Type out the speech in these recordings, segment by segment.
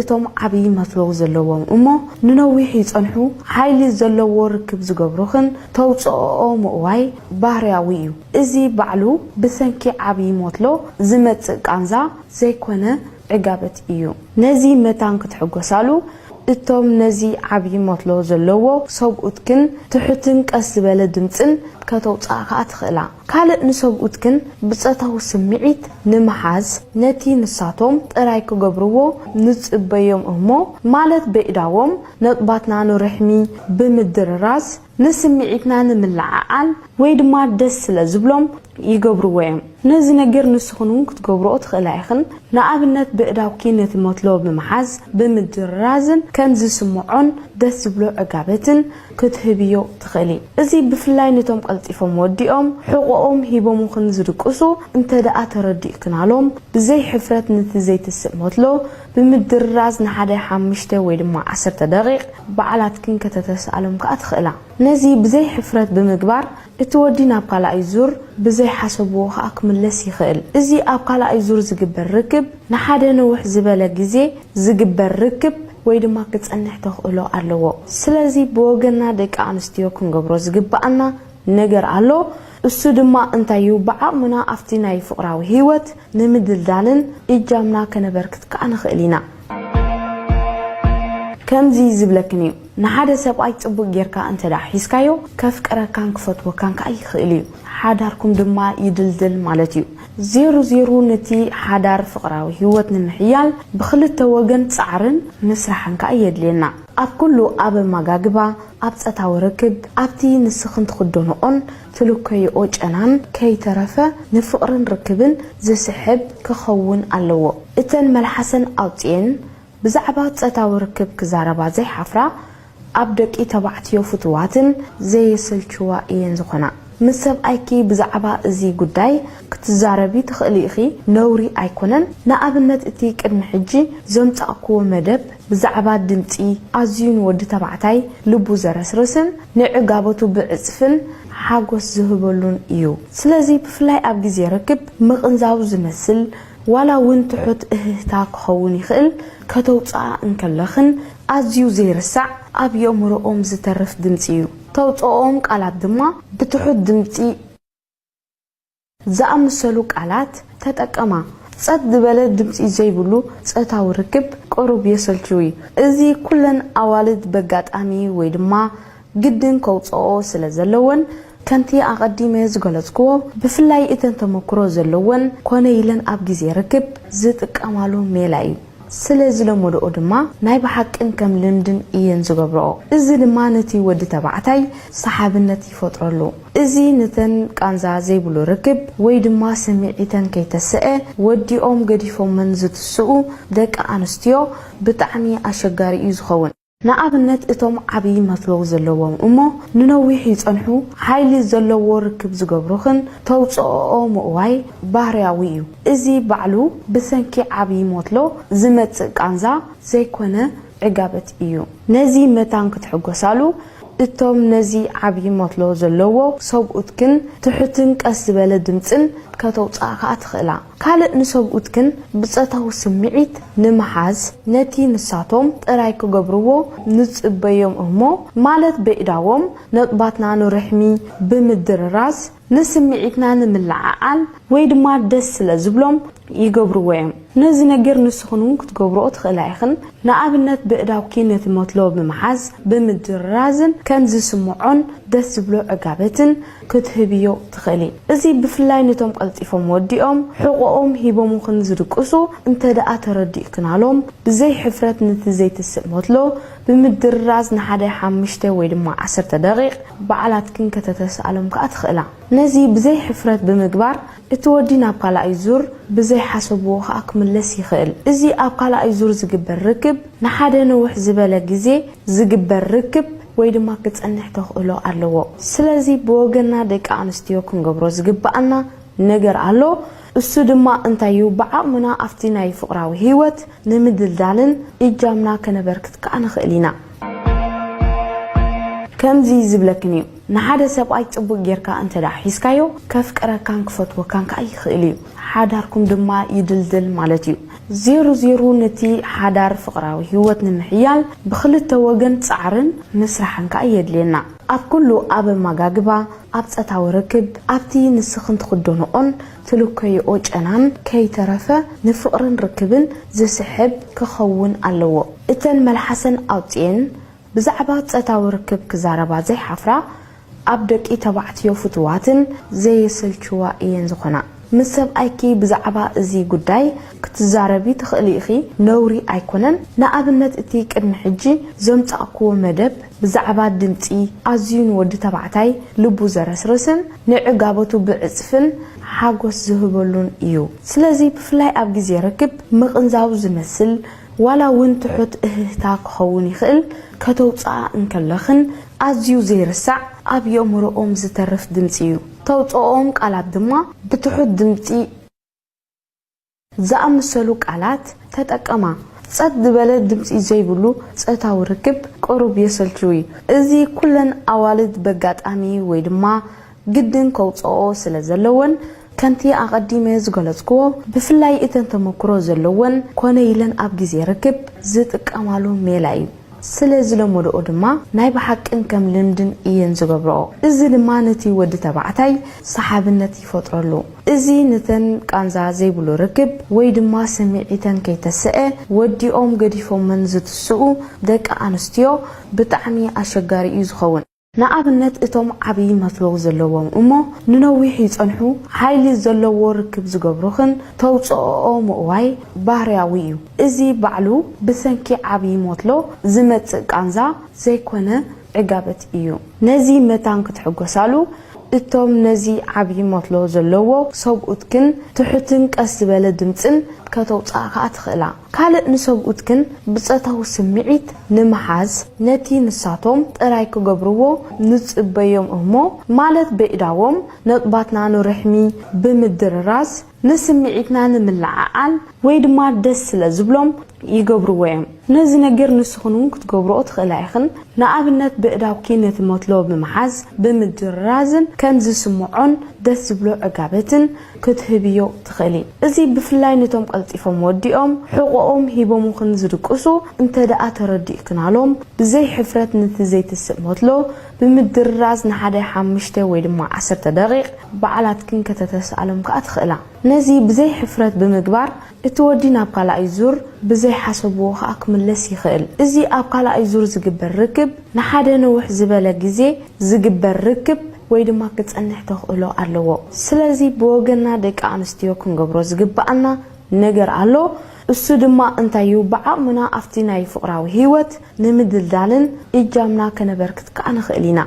እቶም ዓብይ መትለው ዘለዎም እሞ ንነዊሕ ይጸንሑ ሓይሊ ዘለዎ ርክብ ዝገብሩኽን ተውጽኦም ዋይ ባህርያዊ እዩ እዚ ባዕሉ ብሰንኪ ዓብይ መትሎ ዝመጽእ ቃንዛ ዘይኮነ ዕጋበት እዩ ነዚ መታን ክትሕጎሳሉ እቶም ነዚ ዓብይ መትሎ ዘለዎ ሰብኡትክን ትሑትን ቀስ ዝበለ ድምጽን ከተውጻእካ ትኽእላ ካልእ ንሰብኡትክን ብጸታው ስምዒት ንመሓዝ ነቲ ንሳቶም ጥራይ ክገብርዎ ንጽበዮም እሞ ማለት በኢዳዎም ነጥባትና ንርሕሚ ብምድርራስ ንስምዒትና ንምልዓዓል ወይ ድማ ደስ ስለዝብሎም ይገብርዎ እዮም ነዚ ነገር ንስኹን ክትገብርኦ ትኽእላ ኢኽን ንኣብነት በእዳውኪ ነቲ መትሎ ብምሓዝ ብምድርራዝን ከም ዝስምዖን ደስ ዝብሎ ዕጋበትን ክትህብዮ ትኽእሊ እዚ ብፍላይ ነቶም ቀልጢፎም ወዲኦም ሕቆኦም ሂቦም ኽን ዝድቅሱ እንተደኣ ተረዲእክናሎም ብዘይ ሕፍረት ነቲ ዘይትስእ መትሎ ብምድርራዝ ንሓደ 5 ወይ ድማ 10 ደቂቕ በዓላትክን ከተተሳኣሎም ከዓ ትኽእላ ነዚ ብዘይ ሕፍረት ብምግባር እቲ ወዲ ናብ ካልኣይ ዙር ብዘይ ሓሰብዎ ከዓ ክምለስ ይኽእል እዚ ኣብ ካልኣይ ዙር ዝግበር ርክብ ንሓደ ነውሕ ዝበለ ግዜ ዝግበር ርክብ ወይ ድማ ክጸንሕ ተኽእሎ ኣለዎ ስለዚ ብወገና ደቂ ኣንስትዮ ክንገብሮ ዝግባአና ነገር ኣሎ እሱ ድማ እንታዩ ብዓቕምና ኣፍቲ ናይ ፍቕራዊ ህይወት ንምድልዳልን እጃምና ከነበርክት ከዓ ንኽእል ኢና ከምዚ ዝብለክን እዩ ንሓደ ሰብኣይ ጽቡቕ ጌርካ እንተዳ ሒዝካዮ ከፍቅረካን ክፈትወካን ከዓ ይኽእል እዩ ሓዳርኩም ድማ ይድልድል ማለት እዩ 00 ነቲ ሓዳር ፍቕራዊ ህይወት ንምሕያል ብኽልተ ወገን ጻዕርን ምስራሕን ከዓ የድልየና ኣብ ኩሉ ኣብ ማጋግባ ኣብ ጸታው ርክብ ኣብቲ ንስኽን ትኽደንኦን ትልከይኦ ጨናን ከይተረፈ ንፍቕርን ርክብን ዝስሕብ ክኸውን ኣለዎ እተን መልሓሰን ኣውጽየን ብዛዕባ ጸታው ርክብ ክዛረባ ዘይሓፍራ ኣብ ደቂ ተባዕትዮ ፍትዋትን ዘይስልችዋ እየን ዝኾና ምስ ሰብኣይኪ ብዛዕባ እዚ ጉዳይ ክትዛረቢ ትኽእሊ ኢኺ ነውሪ ኣይኮነን ንኣብነት እቲ ቅድሚ ሕጂ ዘምጻእክዎ መደብ ብዛዕባ ድምጺ ኣዝዩ ወዲ ተባዕታይ ልቡ ዘረስርስን ንዕጋበቱ ብዕጽፍን ሓጎስ ዝህበሉን እዩ ስለዚ ብፍላይ ኣብ ግዜ ርክብ ምቕንዛው ዝመስል ዋላ ውን ትሑት እህታ ክኸውን ይኽእል ከተውጻእ እንከለኽን ኣዝዩ ዘይርሳዕ ኣብ የእምሮኦም ዝተርፍ ድምጺ እዩ ተውጽኦም ቃላት ድማ ብትሑት ድምጺ ዝኣምሰሉ ቃላት ተጠቀማ ጸጥ ዝበለ ድምጺ ዘይብሉ ጸታው ርክብ ቅሩብ የሰልችው እዚ ኩለን ኣዋልድ በጋጣሚ ወይ ድማ ግድን ከውጽኦ ስለ ዘለወን ከንቲ ኣቀዲመ ዝገለጽክዎ ብፍላይ እተን ተመክሮ ዘለወን ኮነ ኢለን ኣብ ግዜ ርክብ ዝጥቀማሉ ሜላ እዩ ስለዚ ለሞድኦ ድማ ናይ በሐቅን ከም ልምድን እየን ዝገብርኦ እዚ ድማ ነቲ ወዲ ተባዕታይ ሰሓብነት ይፈጥረሉ እዚ ነተን ቃንዛ ዘይብሉ ርክብ ወይ ድማ ስምዒተን ከይተስአ ወዲኦም ገዲፎምን ዝትስኡ ደቂ ኣንስትዮ ብጣዕሚ ኣሸጋሪ እዩ ዝኸውን ንኣብነት እቶም ዓብይ መትለው ዘለዎም እሞ ንነዊሕ ይጸንሑ ሓይሊ ዘለዎ ርክብ ዝገብሩኽን ተውጽኦም ዋይ ባህርያዊ እዩ እዚ ባዕሉ ብሰንኪ ዓብይ መትሎ ዝመጽእ ቃንዛ ዘይኮነ ዕጋበት እዩ ነዚ መታን ክትሕጎሳሉ እቶም ነዚ ዓብይ መትሎ ዘለዎ ሰብኡትክን ትሑትን ቀስ ዝበለ ድምጽን ከተውጻእካ ትኽእላ ካልእ ንሰብኡትክን ብጸታው ስምዒት ንመሓዝ ነቲ ንሳቶም ጥራይ ክገብርዎ ንጽበዮም እሞ ማለት በኢዳዎም ነጥባትና ንርሕሚ ብምድርራስ ንስምዒትና ንምልዓዓል ወይ ድማ ደስ ስለዝብሎም ይገብርዎ እዮም ነዚ ነገር ንስኹን ክትገብርኦ ትኽእላ ኢኽን ንኣብነት በእዳውኪ ነቲ መትሎ ብምሓዝ ብምድርራዝን ከም ዝስምዖን ደስ ዝብሎ ዕጋበትን ክትህብዮ ትኽእሊ እዚ ብፍላይ ነቶም ቀልጢፎም ወዲኦም ሕቆኦም ሂቦም ኽን ዝድቅሱ እንተደኣ ተረዲእክናሎም ብዘይ ሕፍረት ነቲ ዘይትስእ መትሎ ብምድርራዝ ንሓደ 5 ወይ ድማ 10 ደቂቕ በዓላትክን ከተተሳኣሎም ከዓ ትኽእላ ነዚ ብዘይ ሕፍረት ብምግባር እቲ ወዲ ናብ ካልኣይ ዙር ብዘይ ሓሰብዎ ከዓ ክምለስ ይኽእል እዚ ኣብ ካልኣይ ዙር ዝግበር ርክብ ንሓደ ነውሕ ዝበለ ግዜ ዝግበር ርክብ ወይ ድማ ክጸንሕ ተኽእሎ ኣለዎ ስለዚ ብወገና ደቂ ኣንስትዮ ክንገብሮ ዝግባአና ነገር ኣሎ እሱ ድማ እንታዩ ብዓቕምና ኣፍቲ ናይ ፍቕራዊ ህይወት ንምድልዳልን እጃምና ከነበርክት ከዓ ንኽእል ኢና ከምዚ ዝብለክን እዩ ንሓደ ሰብኣይ ጽቡቕ ጌርካ እንተዳ ሒዝካዮ ከፍቅረካን ክፈትወካን ከዓ ይኽእል እዩ ሓዳርኩም ድማ ይድልድል ማለት እዩ زيرو نتي حدار فقراوي هيوت نمحيال بخلته وجن صعرن مسرحن كأيد لنا أب كله أب مجاجبا أب تتاو ركب أبتي نسخن تخدونون تلوكي أوج أنان كي ترفه نفقرن ركبن زي سحب كخون اللو إتن ملحسن أوتين بزعبات تتاو ركب كزاربات زي حفرة أبدك إتبعتيو فتواتن زي سلشوا ينزخنا مسب أيكي بزعبا زي قداي كتزاربي تخليخي نوري أيكونن نقابلت اتيك المحجي زمت أقوى مدب بزعبا دمتي أزيون ود تبعتاي لبو زرسرسن نعقابتو بعزفن حاقوس زهبلون إيو سلازي بفلاي أبقي زي ركب مغنزاو زمسل ولا وانتحوت اهتاك خوني خل كتوطع انكلخن أزيو زي رسع أب يوم رؤوم زترف دمتيو توطعوم قالات دما بتحوت دمتي زأمسلو قالات تتقما صد بلد دمتي زيبلو صتاو ركب قرب يسلچوي ازي كلن اوالد بغاطامي ويدما ግድን ከውጽኦ ስለዘለወን ከንቲ አቀዲመ ዝገለጽኮ በፍላይ እተን ተመክሮ ዘለወን ኮነ ይለን አብ ጊዜ ረክብ ዝጥቀማሉ ሜላይ ስለዚህ ለሞዶ ድማ ናይ በሐቅን ከም ልንድን እየን ዝገብሮ እዚ ድማ ነቲ ወድ ተባዕታይ ሰሓብነት ይፈጥረሉ እዚ ነተን ቃንዛ ዘይብሉ ረክብ ወይ ድማ ሰሚዒተን ከይተሰአ ወዲኦም ገዲፎምን ዝትስኡ ደቂ አንስትዮ ብጣዕሚ አሸጋሪ እዩ ዝኸውን نعبنت اتم عبي مطلوب زلوهم امو ننويح يصنحو حيل زلو ركب زغبروخن توصو مواي بارياويو ازي بعلو بسنكي عبي مطلو زمت قانزا زيكونه عقابت ايو نزي متان كتحغسالو اتم نزي عبي مطلو زلو سوقتكن تحتن قس بله دمصن كتوصاخا تخلا كالق نسوقتكن بصتاو سمعيت نمحاز نتي نساتهم طراي كغبرو نصبيوم امو مالت بيداوم نطباتنا نرحمي بمدرراس نسمعيتنا نملعال ويدما دس لزبلوم يغبروهم نزي نغير نسخنون كتغبرو تخلايخن نابنت بيداوكي نت مطلوب بمحاز بمدررازن كم زسمعون دس بلو عقابتن كتهبيو تخلي ازي بفلاي نتوم قلطيفهم وديهم حقوقهم هيبوم خن زدقسو انت دأ ترديكنالهم بزي حفرت نت زي تسمطلو بمدرراز نحدي 5 ወይ ድማ 10 دقيق بعلاتكن كتتسالم كاتخلا نزي بزي حفرت بمغبار اتودينا بقالا ايزور بزي حسبو اكملس يخل ازي ابقالا ايزور زغبر ركب نحدي نوح زبله غزي زغبر ركب ወይ ድማ ክጽንሕ ተኽእሎ ኣለዎ ስለዚ በወገና ደቂ አንስትዮ ክንገብሮ ዝግባአና ነገር አሎ እሱ ድማ እንታዩ በአምና አፍቲና ይፍቅራው ህይወት ንምድልዳልን እጃምና ከነበርክት ካንኽእሊና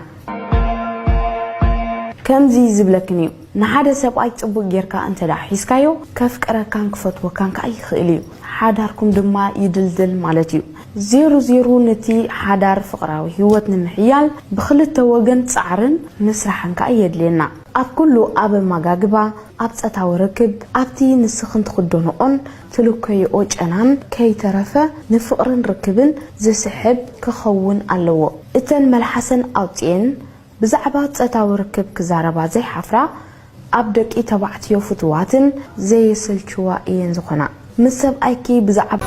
ከምዚ ዝብለክኒ ንሓደ ሰብኣይ ጽቡቅ ጌርካ እንተ ዳሒስካዮ ከፍቀረካን ክፈትወካን ካይኽእሊ ሓዳርኩም ድማ ይድልድል ማለት እዩ زيرو نتي حدار فقراوي هيوت نمحيال بخلت وجن صعرن مسرحن كأيد لنا أب كله أب مجاجبا أب تتاو ركب أبتي نسخن تخدونون تلوكي أوج أنان كي ترفه نفقرن ركبن زي سحب كخون اللو إتن ملحسن أوتين بزعبات تتاو ركب كزاربات زي حفرة أبدك إتبعتيو فتواتن زي سلشوا ينزخنا مسب أيكي بزعب